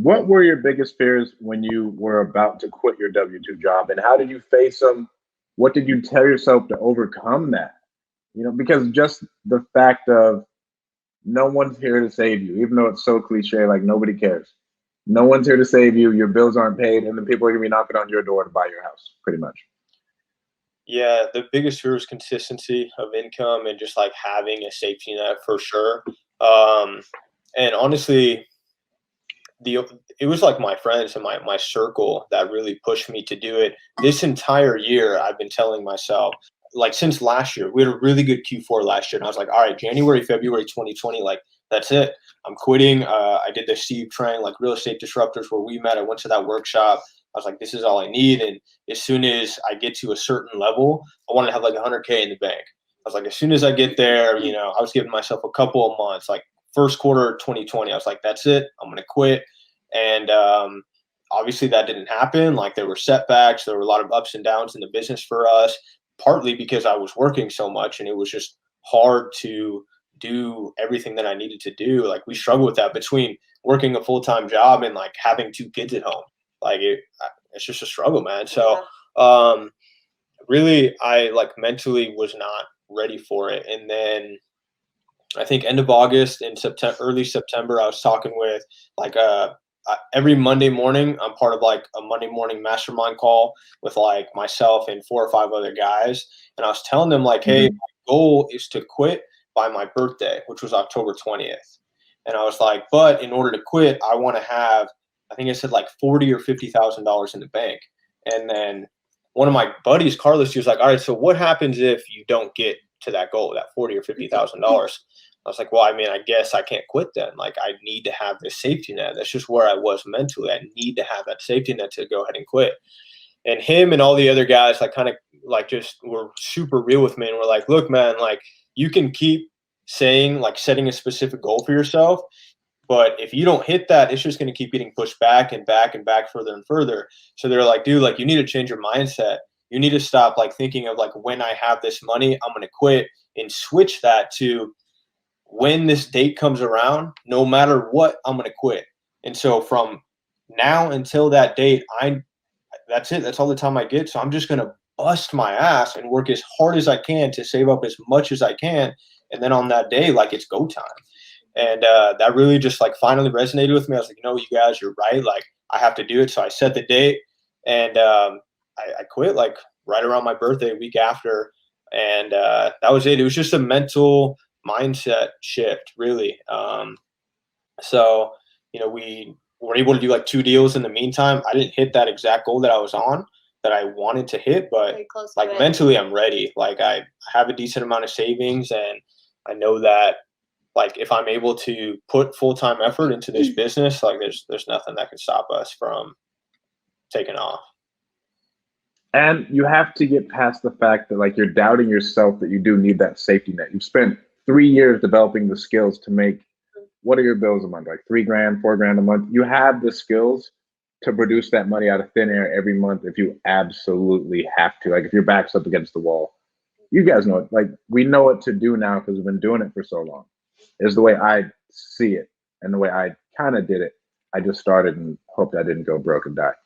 What were your biggest fears when you were about to quit your W-2 job, and how did you face them? What did you tell yourself to overcome that? Because just the fact of no one's here to save you, even though it's so cliche, like nobody cares. No one's here to save you. Your bills aren't paid, and then people are gonna be knocking on your door to buy your house, pretty much. Yeah, the biggest fear is consistency of income and just like having a safety net for sure. Um, and honestly, the it was like my friends and my circle that really pushed me to do it. This entire year, I've been telling myself, like since last year, we had a really good Q4 last year, and I was like, all right, January, February 2020, like that's it. I'm quitting. I did the Steve train, like real estate disruptors, where we met. I went to that workshop. I was like, this is all I need. And as soon as I get to a certain level, I want to have like 100K in the bank. I was like, as soon as I get there, I was giving myself a couple of months, like first quarter 2020. I was like, that's it. I'm gonna quit. And obviously that didn't happen. Like there were setbacks, there were a lot of ups and downs in the business for us, partly because I was working so much and it was just hard to do everything that I needed to do. Like we struggle with that between working a full-time job and like having two kids at home. Like it's just a struggle, man. So really I like mentally was not ready for it. And then I think end of August and September, early September, I was talking with like every Monday morning. I'm part of like a Monday morning mastermind call with like myself and 4 or 5 other guys, and I was telling them like, hey, Mhm. my goal is to quit by my birthday, which was October 20th, and I was like, but in order to quit, I want to have, I think I said like 40 or 50 thousand dollars in the bank, and then one of my buddies, Carlos, he was like, all right, so what happens if you don't get to that goal, that 40 or 50 thousand dollars? I was like, well, I mean, I guess I can't quit then. Like, I need to have this safety net. That's just where I was mentally. I need to have that safety net to go ahead and quit. And him and all the other guys, like, kind of like just were super real with me and were like, look, man, like, you can keep saying, like, setting a specific goal for yourself. But if you don't hit that, it's just going to keep getting pushed back and back and back further and further. So they're like, dude, like, you need to change your mindset. You need to stop, like, thinking of, like, when I have this money, I'm going to quit, and switch that to, when this date comes around, no matter what, I'm going to quit. And so from now until that date, that's it. That's all the time I get. So I'm just going to bust my ass and work as hard as I can to save up as much as I can. And then on that day, like it's go time. And that really just like finally resonated with me. I was like, you guys, you're right. Like I have to do it. So I set the date, and I quit like right around my birthday, a week after. And that was it. It was just a mental mindset shift, really. So, we were able to do like 2 deals in the meantime. I didn't hit that exact goal that I was on, that I wanted to hit, but Very close to like it. mentally, I'm ready. Like I have a decent amount of savings, and I know that like if I'm able to put full time effort into this business, like there's nothing that can stop us from taking off. And you have to get past the fact that like you're doubting yourself that you do need that safety net. You've spent 3 years developing the skills to make, what are your bills a month? Like 3 grand, 4 grand a month. You have the skills to produce that money out of thin air every month if you absolutely have to. Like if your back's up against the wall. You guys know it. Like we know what to do now because we've been doing it for so long. Is the way I see it and the way I kind of did it. I just started and hoped I didn't go broke and die.